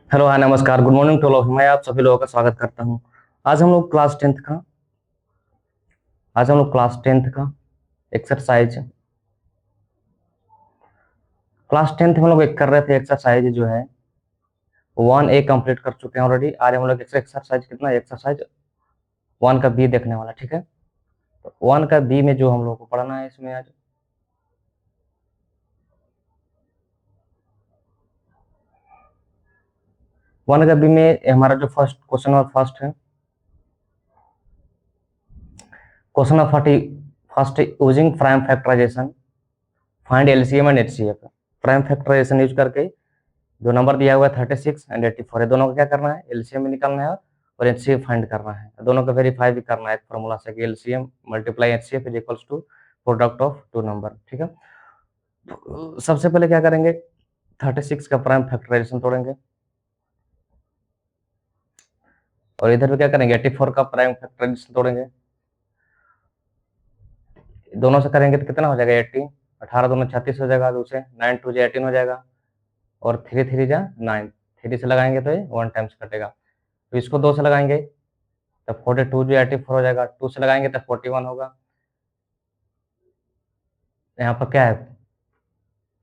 Hello, हाय, नमस्कार, good morning to all. मैं आप सभी लोगों का स्वागत करता हूं। आज हम लोग क्लास टेंथ का आज हम लोग क्लास टेंथ का एक्सरसाइज क्लास टेंथ में हम लोग एक कर रहे थे। एक्सरसाइज जो है 1A कंप्लीट कर चुके हैं ऑलरेडी। आज हम लोग एक्सरसाइज कितना, एक्सरसाइज 1 का बी देखने वाला, ठीक है। तो 1 का बी में जो हम लोग को पढ़ना है इसमें आज 1 का बी में हमारा जो फर्स्ट क्वेश्चन और फर्स्ट है, question of first using prime factorisation find LCM and HCF. Prime factorisation use करके जो नंबर दिया हुआ है 36 एंड 84 है, दोनों का क्या करना है, एलसीएम भी निकालना है और एचसीएफ फाइंड करना है। दोनों को वेरीफाई भी करना है एक फॉर्मूला से कि LCM multiply HCF is equals to product of two number, ठीक है। तो सबसे पहले क्या करेंगे, 36 का प्राइम फैक्टराइजेशन तोड़ेंगे और इधर भी क्या करेंगे, 84 का प्राइम फैक्टराइजेशन तोड़ेंगे। दोनों से करेंगे तो कितना हो जाएगा, 80, 18 दोनों 36 हो जाएगा, दूसरे 9 2 18 हो जाएगा और 3 3 जा 9, 3 से लगाएंगे तो ये 1 टाइम्स कटेगा। तो इसको 2 से लगाएंगे तो 42 जो 84 हो जाएगा, 2 से लगाएंगे तो 41 होगा। यहाँ पर क्या है,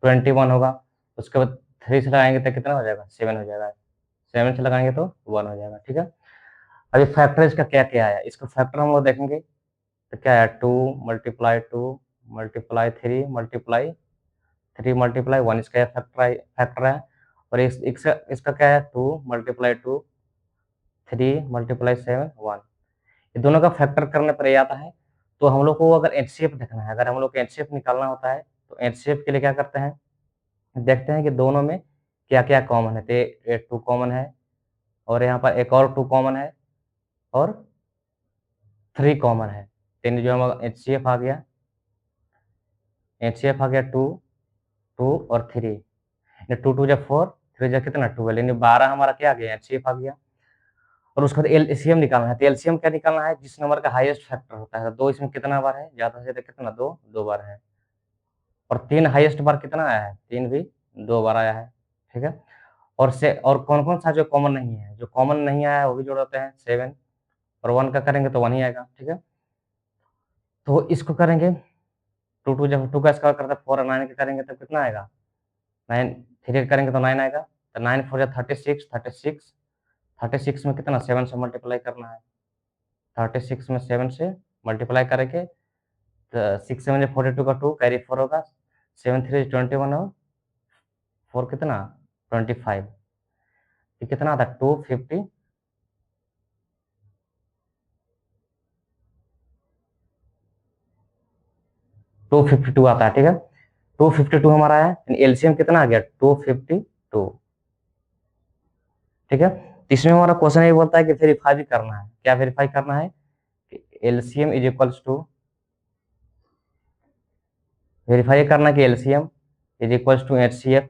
21 होगा। उसके बाद 3 से लगाएंगे तो कितना हो जाएगा, 7 हो जाएगा। 7 से लगाएंगे तो 1 हो जाएगा, ठीक है। अभी फैक्टर इसका क्या क्या आया, इसका फैक्टर हम लोग देखेंगे तो क्या है, 2 मल्टीप्लाई 2 मल्टीप्लाई 3 मल्टीप्लाई 3 मल्टीप्लाई 1, इसका फैक्टर है। और इसका क्या है, 2 मल्टीप्लाई 2 3 मल्टीप्लाई 7 1। ये दोनों का फैक्टर करने पर ये आता है। तो हम लोग को अगर एचसीएफ देखना है, अगर हम लोग को एचसीएफ निकालना होता है तो एचसीएफ के लिए क्या करते हैं, देखते हैं कि दोनों में क्या क्या कॉमन है। तो ये 2 कॉमन है और यहाँ पर एक और 2 कॉमन है और 3 कॉमन है। तो जो हम एचसीएफ आ गया, एचसीएफ आ गया 2 2 और 3। 2 2 जा 4, 3 जा कितना 12, यानी 12 हमारा क्या आ गया, एचसीएफ आ गया। और उसके बाद एलसीएम निकालना है। तो एलसीएम क्या निकालना है, जिस नंबर का हाईएस्ट फैक्टर होता है। 2 इसमें कितना बार है, ज्यादा से ज्यादा कितना, 2 2 बार है। और 3 हाईएस्ट बार कितना आया है, 3 भी 2 बार आया है, ठीक है। और कौन कौन सा जो कॉमन नहीं है, जो कॉमन नहीं आया है वो भी जोड़ते हैं, 7 और 1 का करेंगे तो 1 ही आएगा, ठीक है। तो इसको करेंगे 2 2 जब 2 का स्क्वायर करते हैं 4 और 9 का करेंगे तो कितना आएगा, 9, 3 करेंगे तो 9 आएगा। तो 9 4 जा 36, 36 में कितना, 7 से मल्टीप्लाई करना है। 36 में 7 से मल्टीप्लाई करेंगे तो 6 7 42 का 2 कैरी 4 होगा, 7 3 21 और 4 कितना 25। ये कितना आता है, 250 252 आता है, ठीक है। 252 हमारा है, एलसीएम कितना आ गया, 252, ठीक है। तो इसमें हमारा क्वेश्चन ये बोलता है कि वेरीफाई भी करना है। क्या वेरीफाई करना है, LCM is equals to, verify करना है कि LCM is equals to HCF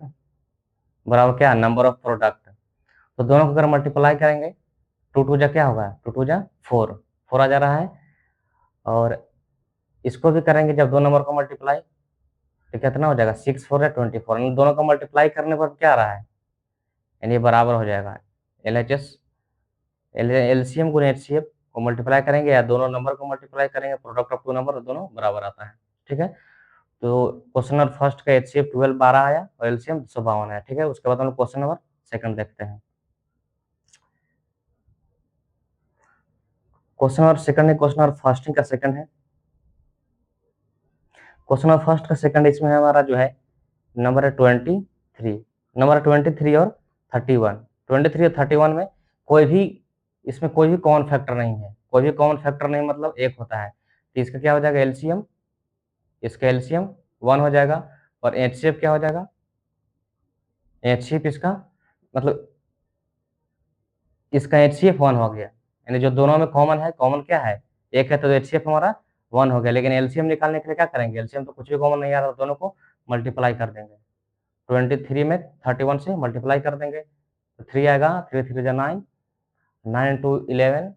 बराबर क्या, नंबर ऑफ प्रोडक्ट। तो दोनों को अगर मल्टीप्लाई करेंगे, 2 2 जा क्या होगा, 2 2 जा 4, 4 आ जा रहा है। और इसको भी करेंगे जब दो नंबर को मल्टीप्लाई तो कितना हो जाएगा, 6 4 24। दोनों को मल्टीप्लाई करने पर क्या आ रहा है, यानी बराबर हो जाएगा। एल एच एस एलसीएम गुना एचसीएफ को मल्टीप्लाई करेंगे या दोनों नंबर को मल्टीप्लाई करेंगे, प्रोडक्ट ऑफ टू नंबर दोनों बराबर आता है, ठीक है। तो क्वेश्चन नंबर फर्स्ट का एचसीएफ 12 12 आया और एलसीएम 252 है, ठीक है। उसके बाद हम लोग क्वेश्चन नंबर सेकंड देखते हैं। क्वेश्चन नंबर सेकंड है, क्वेश्चन नंबर फर्स्ट का सेकंड है। क्वेश्चन नंबर फर्स्ट का सेकंड, इसमें हमारा जो है नंबर है 23, नंबर 23 और 31। 23 और 31 में कोई भी, इसमें कोई भी कॉमन फैक्टर नहीं है। कोई भी कॉमन फैक्टर नहीं मतलब एक होता है। तो इसका क्या हो जाएगा, एलसीएम, इसका एलसीएम 1 हो जाएगा और एचसीएफ क्या हो जाएगा, एचसीएफ इसका मतलब इसका एचसीएफ 1 हो गया। यानी जो दोनों में कॉमन है, कॉमन क्या है, एक है, तो एचसीएफ हमारा 1 हो गया। लेकिन एलसीएम निकालने के लिए क्या करेंगे, एलसीएम तो कुछ भी कॉमन नहीं आ रहा, दोनों को मल्टीप्लाई कर देंगे। 23 में 31 से मल्टीप्लाई कर देंगे तो 3 आएगा, 3 3 जा 9, 9 2 11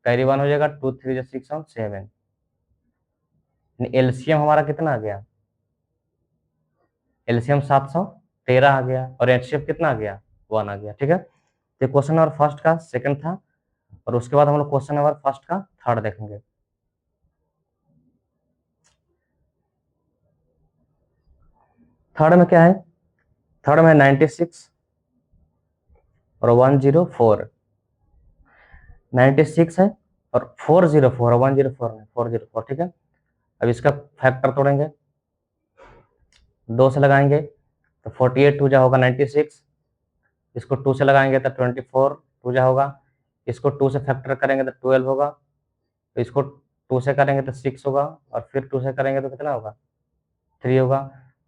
कैरी 1 हो जाएगा, 2 3 जा 6 और 7। एलसीएम हमारा कितना आ गया, एलसीएम 713 आ गया और एचसीएफ कितना आ गया 1 आ गया। ठीक है, तो क्वेश्चन नंबर फर्स्ट का सेकंड था, और उसके बाद हम लोग क्वेश्चन नंबर फर्स्ट का थर्ड देखेंगे। थर्ड में क्या है? थर्ड में 96 और 104। 96 है और 404 और 104 है, 404। ठीक है, अब इसका फैक्टर तोड़ेंगे, 2 से लगाएंगे तो 48 टू जा होगा 96, इसको 2 से लगाएंगे तो 24 टू जा होगा, इसको 2 से फैक्टर करेंगे तो 12 होगा, तो इसको 2 से करेंगे तो 6 होगा, और फिर 2 से करेंगे तो कितना होगा? 3 होगा,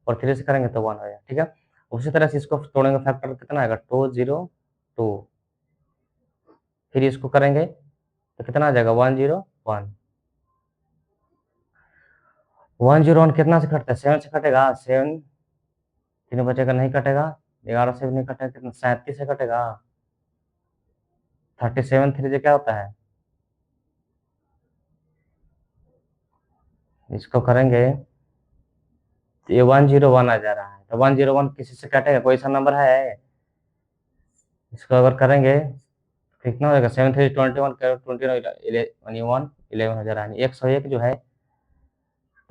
और 3 से करेंगे तो 1 होगा। ठीक है, उसी तरह से इसको तोड़ेंगे, फैक्टर कितना आएगा? 202। फिर इसको करेंगे तो कितना आ जाएगा? 101। 101 कितना से कटता है? 7 से कटेगा, 7 3 बचेगा, नहीं कटेगा, 11 से भी नहीं कटेगा, कितना? 37 से कटेगा। 37 3 से क्या होता है? इसको करेंगे तो ये 101 आ जा रहा है, तो 101 किसी से कटेगा? कोई सा नंबर है? इसको अगर करेंगे तो कितना हो जाएगा? 7 3 21 21 11 हो जा रहा है। 101 जो है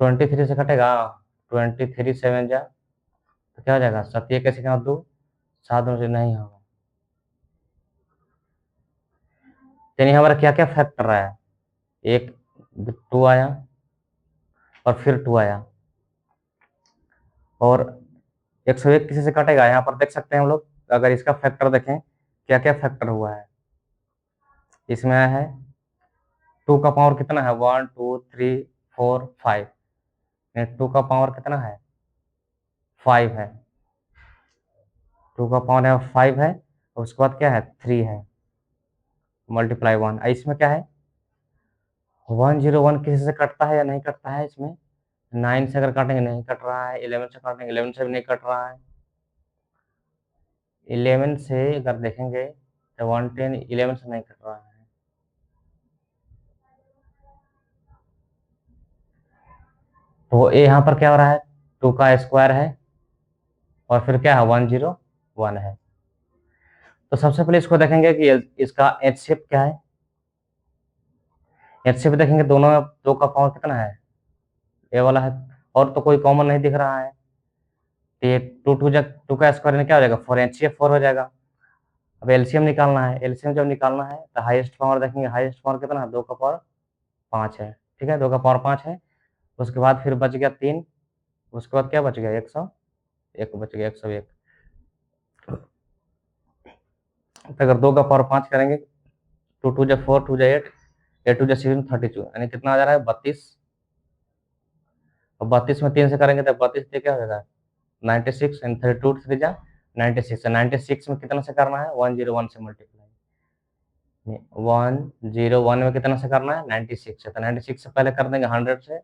23 से कटेगा, 23 7 जा तो क्या हो जाएगा? 7 कैसे क्या? 2 7 से नहीं होगा। यानी हमारा क्या क्या फैक्टर रहा है? एक 2 आया और फिर 2 आया, और 101 किसी से कटेगा? यहाँ पर देख सकते हैं हम लोग, अगर इसका फैक्टर देखें क्या क्या फैक्टर हुआ है। इसमें आया है 2 का पावर कितना है? 1 2 3 4 5। 2 का पावर कितना है? 5 है। 2 का पावर है 5 है, और उसके बाद क्या है? 3 है, मल्टीप्लाई 1। इसमें क्या है? 101 किसी से कटता है या नहीं कटता है? इसमें 9 से अगर काटेंगे नहीं कट रहा है, 11 से काटेंगे 11 से भी नहीं कट रहा है, 11 से अगर देखेंगे तो 110 11 से नहीं कट रहा है। तो ये यहाँ पर क्या हो रहा है? 2 का स्क्वायर है, और फिर क्या है? 101 है। तो सबसे पहले इसको देखेंगे कि इसका एच शेप क्या है। एच शेप देखेंगे, दोनों में 2 का पावर कितना है? ये वाला है, और तो कोई कॉमन नहीं दिख रहा है। तो ये 2 का स्क्वायर में क्या हो जाएगा? 4, एच शेप 4 हो जाएगा। अब एलसीएम निकालना है, एलसीएम जब निकालना है तो हाईएस्ट पावर देखेंगे, हाईएस्ट पावर कितना है? 2 का पावर 5 है। ठीक है, 2 का पावर 5 है। उसके बाद फिर बच गया 3, उसके बाद क्या बच गया? 101 बच गया, 101। तो अगर 2 का पावर 5 करेंगे, 2 2 जा 4 2 जा 8 8 2 जा 16 32, यानी कितना आ जा रहा है? 32। और 32 में 3 से करेंगे तो 32 से क्या हो जाएगा? 96, एंड 32 3 जा 96। 96 में कितना से करना है? 101 से मल्टीप्लाई। 101 में कितना से करना है? 96 से, तो 96 से पहले कर देंगे 100 से,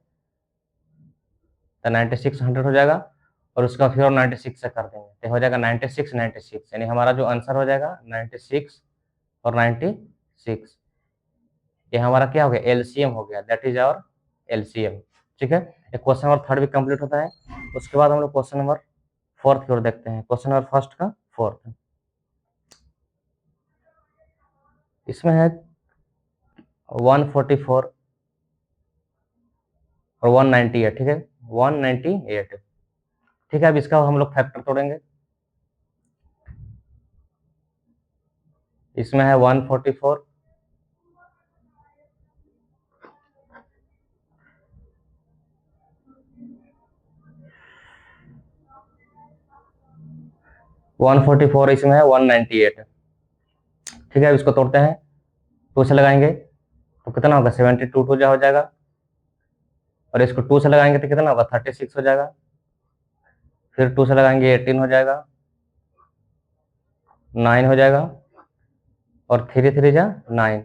तो 96 100 हो जाएगा, और उसका फिर और 96 से कर देंगे तो हो जाएगा 96 96, यानी हमारा जो आंसर हो जाएगा 96 और 96। ये हमारा क्या हो गया? एलसीएम हो गया, दैट इज आवर एलसीएम। ठीक है, एक क्वेश्चन नंबर थर्ड भी कंप्लीट होता है। उसके बाद हम लोग क्वेश्चन नंबर फोर्थ की ओर देखते हैं। क्वेश्चन नंबर फर्स्ट का फोर्थ, इसमें है 144 और 198। ठीक है, 198। ठीक है, अब इसका हम लोग फैक्टर तोड़ेंगे। इसमें है 144, इसमें है 198। ठीक है, अब इसको तोड़ते हैं, 2 से लगाएंगे तो कितना होगा? 72 टू जा हो जाएगा, और इसको 2 से लगाएंगे तो कितना होगा? 36 हो जाएगा। फिर 2 से लगाएंगे 18 हो जाएगा, 9 हो जाएगा, और 3 3 जा 9,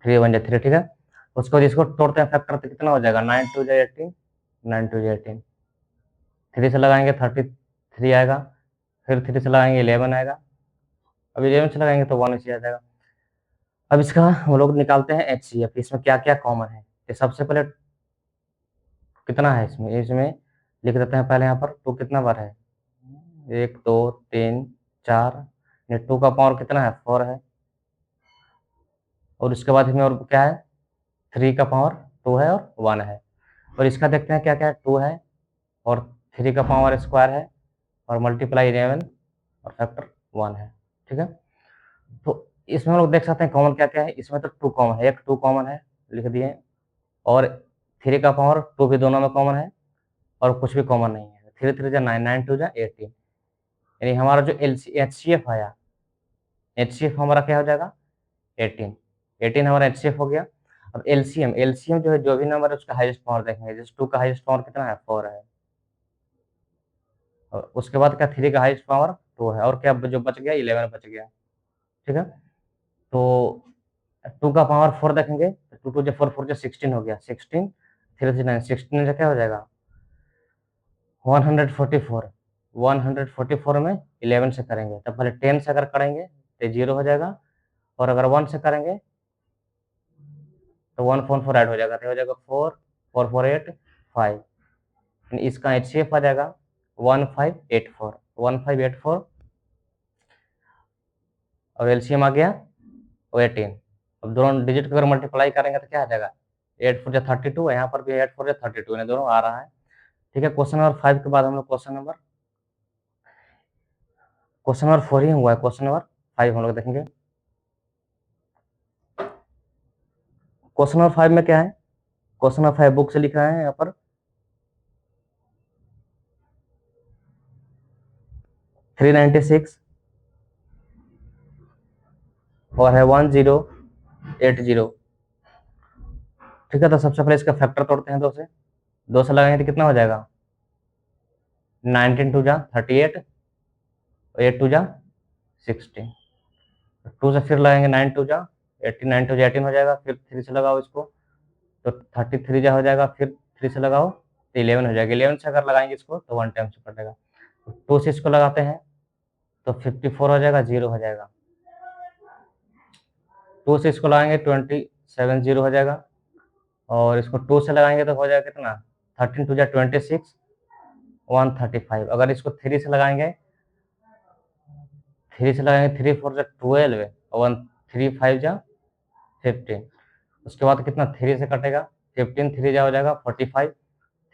3 1 जा 3। ठीक है, उसको इसको तोड़ते हैं फैक्टर तो कितना हो जाएगा? 9 2 जा 18, 9 2 जा 18। 3 से लगाएंगे 33 आएगा, फिर 3 से लगाएंगे 11 आएगा, अब 11 से लगाएंगे तो 1 इसी आ जाएगा। अब इसका हम लोग निकालते हैं एचसीएफ, इसमें क्या क्या कॉमन है। ये सबसे पहले कितना है इसमें? इसमें लिख देते हैं पहले, यहाँ पर 2 कितना बार है? 1 2 3 4 ये 2 का पावर कितना है 4 है। और उसके बाद इसमें और क्या है 3 का पावर 2 है और 1 है। और इसका देखते हैं क्या क्या है 2 है और 3 का पावर स्क्वायर है और मल्टीप्लाई 11 और फैक्टर 1 है। ठीक है, तो इसमें हम लोग देख सकते हैं कॉमन क्या क्या है। इसमें तो 2 कॉमन है, एक 2 कॉमन है लिख दिए, और 3 का पावर 2 भी दोनों में कॉमन है और कुछ भी कॉमन नहीं है। 3 3 जा 9, 9 2 जा 18, यानी हमारा जो HCF आया, HCF हमारा क्या हो जाएगा 18, 18 हमारा HCF हो गया। अब LCM जो है जो भी नंबर है उसका हाईएस्ट पावर देखेंगे। जैसे 2 का हाईएस्ट पावर कितना है 4 है, और उसके बाद क्या 3 का हाईएस्ट पावर 2 है, और क्या जो बच गया 11 बच गया। ठीक है, तो 2 का पावर 4 देखेंगे, 2 2 जा 4 4 जा 16 हो गया, 16 3 3 9 16 क्या हो जाएगा 144, 144 में 11 से करेंगे तो पहले 10 से अगर करेंगे तो 0 हो जाएगा, और अगर 1 से करेंगे तो 1 4 4 ऐड हो जाएगा, तो हो जाएगा 4 4 4 8 5। इसका HCF आ जाएगा 1584, 1584, और LCM आ गया 18। अब दोनों डिजिट को अगर मल्टीप्लाई करेंगे तो क्या आ जाएगा 8 4 जा 32, यहाँ पर भी 8 4 जा 32, यानी दोनों आ रहा है। ठीक है, क्वेश्चन नंबर 5 के बाद हम लोग क्वेश्चन नंबर 4 ही हुआ है, क्वेश्चन नंबर 5 हम लोग देखेंगे। क्वेश्चन नंबर 5 में क्या है, क्वेश्चन नंबर 5 बुक से लिख रहे हैं यहाँ पर 396 और है 1080। ठीक है, तो सबसे पहले इसका फैक्टर तोड़ते हैं 2 से लगाएंगे तो कितना हो जाएगा 19 2 जा 38, 8 2 जा 16, 2 से फिर लगाएंगे 9 2 जा 18, 9 2 जा 18 हो जाएगा, फिर 3 से लगाओ इसको तो 33 जा हो जाएगा, फिर 3 से लगाओ तो 11 हो जाएगा। 11 से अगर लगाएंगे इसको तो 1 टाइम से कटेगा, 2 से इसको लगाते हैं तो 54 हो जाएगा, 0 हो जाएगा। 2 से इसको लगाएंगे 27 0 हो जाएगा, और इसको 2 से लगाएंगे तो हो जाएगा कितना 13 2 जा 26 135। अगर इसको 3 से लगाएंगे 3 4 जा 12 और 1 3 5 जा 15। उसके बाद कितना 3 से कटेगा 15, 3 जा हो जाएगा 45,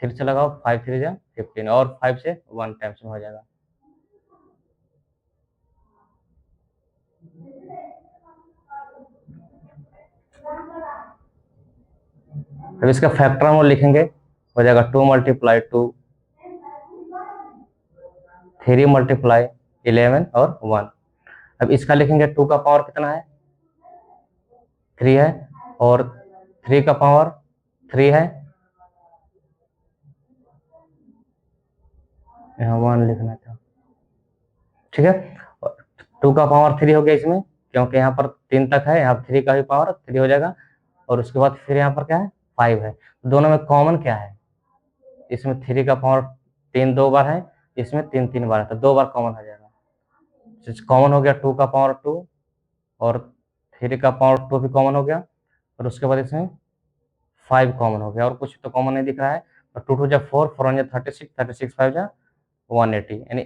3 से लगाओ 5 3 जा 15, और 5 से 1 टाइम्स में हो जाएगा। अब इसका फैक्टर हम लिखेंगे, हो जाएगा 2 × 2, 3 × 11 और 1। अब इसका लिखेंगे 2 का पावर कितना है 3 है, और 3 का पावर 3 है, यहाँ 1 लिखना था। ठीक है, 2 का पावर 3 हो गया इसमें, क्योंकि यहाँ पर 3 तक है, यहाँ 3 का भी पावर 3 हो जाएगा, और उसके बाद फिर यहाँ पर क्या है 5 है। दोनों में कॉमन क्या है, इसमें 3 का पावर 3 2 बार है, इसमें 3 3 बार है, तो 2 बार कॉमन हो जाएगा। कॉमन हो गया 2 का पावर 2 और 3 का पावर 2 भी कॉमन हो गया, और उसके बाद इसमें 5 कॉमन हो गया, और कुछ तो कॉमन नहीं दिख रहा है। तो 2 2 जा 4, 4 1 जा 36, 36 5 जा 180, यानी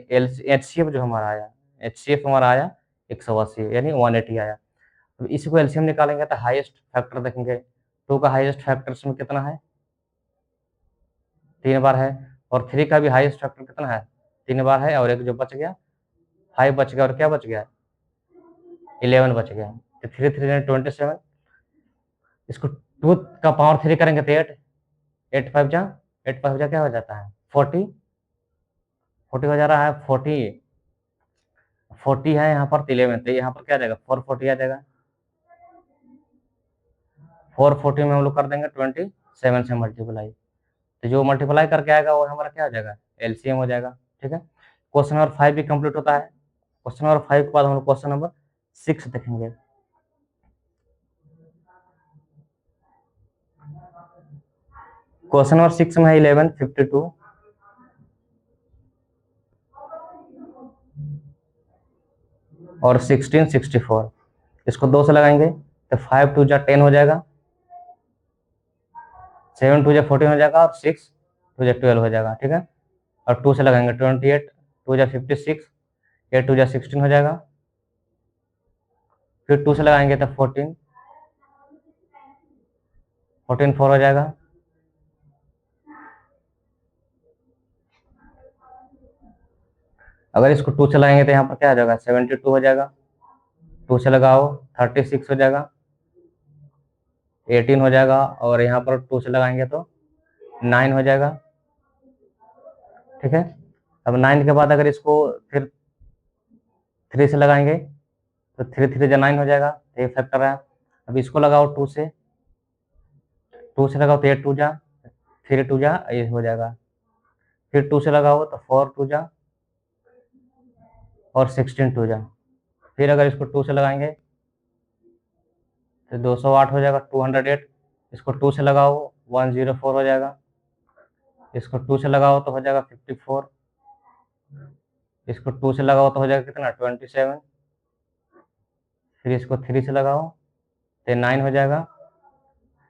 HCF जो हमारा आया, HCF हमारा आया 180, यानी 180 आया। तो इसी को एलसीएम निकालेंगे तो हाईएस्ट फैक्टर देखेंगे, 2 का हाईएस्ट फैक्टर इसमें कितना है 3 बार है, और 3 का भी हाईएस्ट फैक्टर कितना है 3 बार है, और एक जो बच गया 5 बच गया, और क्या बच गया 11 बच गया। तो 3 3 27, इसको 2 का पावर 3 करेंगे तो 8, 8 5 जा क्या हो जाता है 40, 40 हो जा रहा है 40, 40 है यहाँ पर 11, तो यहाँ पर क्या आ जाएगा 440 आ जाएगा। 440 में हम लोग कर देंगे 27 से मल्टीप्लाई, तो जो मल्टीप्लाई करके आएगा वो हमारा क्या हो जाएगा एलसीएम हो जाएगा। ठीक है, क्वेश्चन नंबर 5 भी कंप्लीट होता है। क्वेश्चन नंबर 5 के बाद हम लोग क्वेश्चन नंबर 6 देखेंगे। क्वेश्चन नंबर 6 में है 1152 और 1664। इसको 2 से लगाएंगे तो 5 2 जा 10 हो जाएगा, 7 2 जा 14 हो जाएगा, और 6 2 जा 12 हो जाएगा। ठीक है, और 2 से लगाएंगे 28 2 जा 56, 8 2 जा 16 हो जाएगा, फिर 2 से लगाएंगे तो 14, 4 हो जाएगा। अगर इसको 2 से लगाएंगे तो यहाँ पर क्या आ जाएगा, 72 हो जाएगा। 2 से लगाओ 36 हो जाएगा, 18 हो जाएगा, और यहाँ पर 2 से लगाएंगे तो 9 हो जाएगा। ठीक है, अब 9 के बाद अगर इसको फिर 3 से लगाएंगे तो 3 3 जा 9 हो जाएगा, ये फैक्टर है। अब इसको लगाओ 2 से लगाओ तो 8 2 जा, 3 2 जा, ये हो जाएगा। फिर 2 से लगाओ तो 4 2 जा और 16 2 जा। फिर अगर इसको 2 से लगाएंगे तो 208 हो जाएगा, 208। इसको 2 से लगाओ 104 हो जाएगा। इसको 2 से लगाओ तो हो जाएगा 54। इसको 2 से लगाओ तो हो जाएगा कितना, 27। फिर इसको 3 से लगाओ तो 9 हो जाएगा,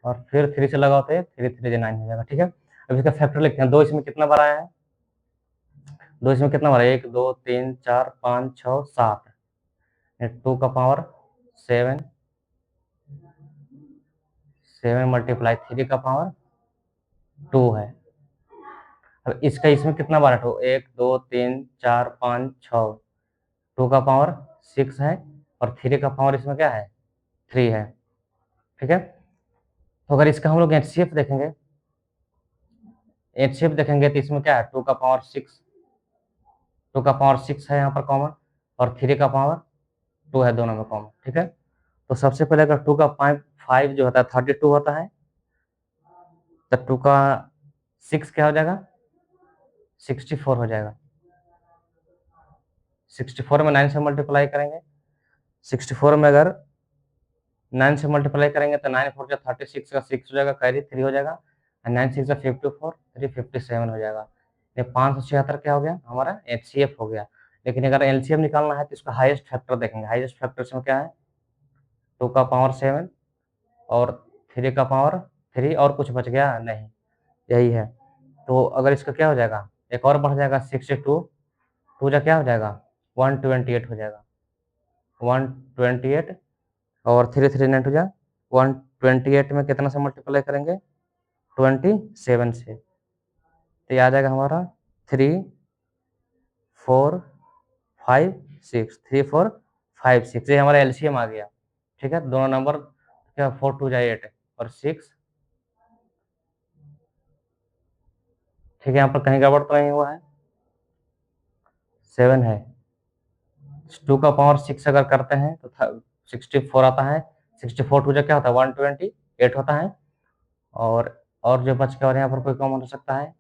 और फिर 3 से लगाओ तो 3 3 9 हो जाएगा। ठीक है, अब इसका फैक्टर लिखते हैं। 2 इसमें कितना बार आया है, 2 इसमें कितना बार है, 1 2 3 4 5 6 7, 2 का पावर 7, 7 मल्टीप्लाई 3 का पावर 2 है। अब इसका इसमें कितना बार है, 1 2 3 4 5 6, 2 का पावर 6 है, और 3 का पावर इसमें क्या है, 3 है। ठीक है, तो अगर इसका हम लोग एचसीएफ देखेंगे, तो इसमें क्या है, 2 का पावर 6, 2 का पावर 6 है यहाँ पर कॉमन, और 3 का पावर 2 है दोनों में कॉमन। ठीक है, तो सबसे पहले अगर 2 का 5 जो होता है 32 होता है, तो 2 का 6 क्या हो जाएगा, 64 हो जाएगा। 64 में 9 से मल्टीप्लाई करेंगे, 64 में अगर 9 से मल्टीप्लाई करेंगे तो 9 4 36 का 6 हो जाएगा, कैरी 3 हो जाएगा, 9 6 54, 3 57 हो जाएगा। ये 576 क्या हो गया हमारा, एचसीएफ हो गया। लेकिन अगर एलसीएम निकालना है तो इसका हाईएस्ट फैक्टर देखेंगे। हाईएस्ट फैक्टर इसमें क्या है, 2 का पावर 7 और 3 का पावर 3, और कुछ बच गया नहीं, यही है। तो अगर इसका क्या हो जाएगा, एक और बढ़ जाएगा 62, 2 जा क्या हो जाएगा, 128 हो जाएगा, 128, और 3 3 9 जा 128 में कितना से मल्टीप्लाई करेंगे, 27 से, तो ये आ जाएगा हमारा 3 4 5 6, 3 4 5 6, ये हमारा एलसीएम आ गया। ठीक है, दोनों नंबर क्या, 4 2 जा 8 और 6। ठीक है, यहाँ पर कहीं गड़बड़ तो नहीं हुआ है, 7 है। 2 का पावर 6 अगर करते हैं तो 64 आता है, 64 2 जा क्या होता है, 128 होता है, और जो बच के, और यहाँ पर कोई कॉमन हो सकता है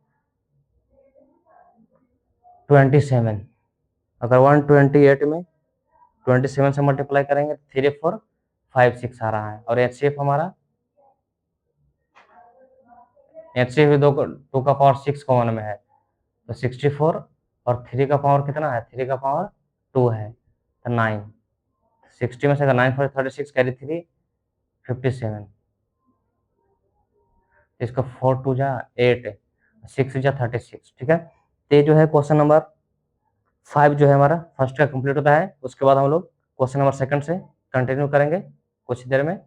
27। अगर 128 में 27 से मल्टीप्लाई करेंगे तो 3 4 5 6 आ रहा है, और एचसीएफ हमारा, एचसीएफ 2 का पावर 6 कॉमन में है, तो 64, और 3 का पावर कितना है, 3 का पावर 2 है, तो 9, 60 में से अगर 9 4 36 कैरी 3 57, इसका 4 2 जा 8, 6 जा 36। ठीक है, तो ये जो है क्वेश्चन नंबर 5 जो है हमारा फर्स्ट का कंप्लीट होता है। उसके बाद हम लोग क्वेश्चन नंबर सेकंड से कंटिन्यू करेंगे कुछ देर में।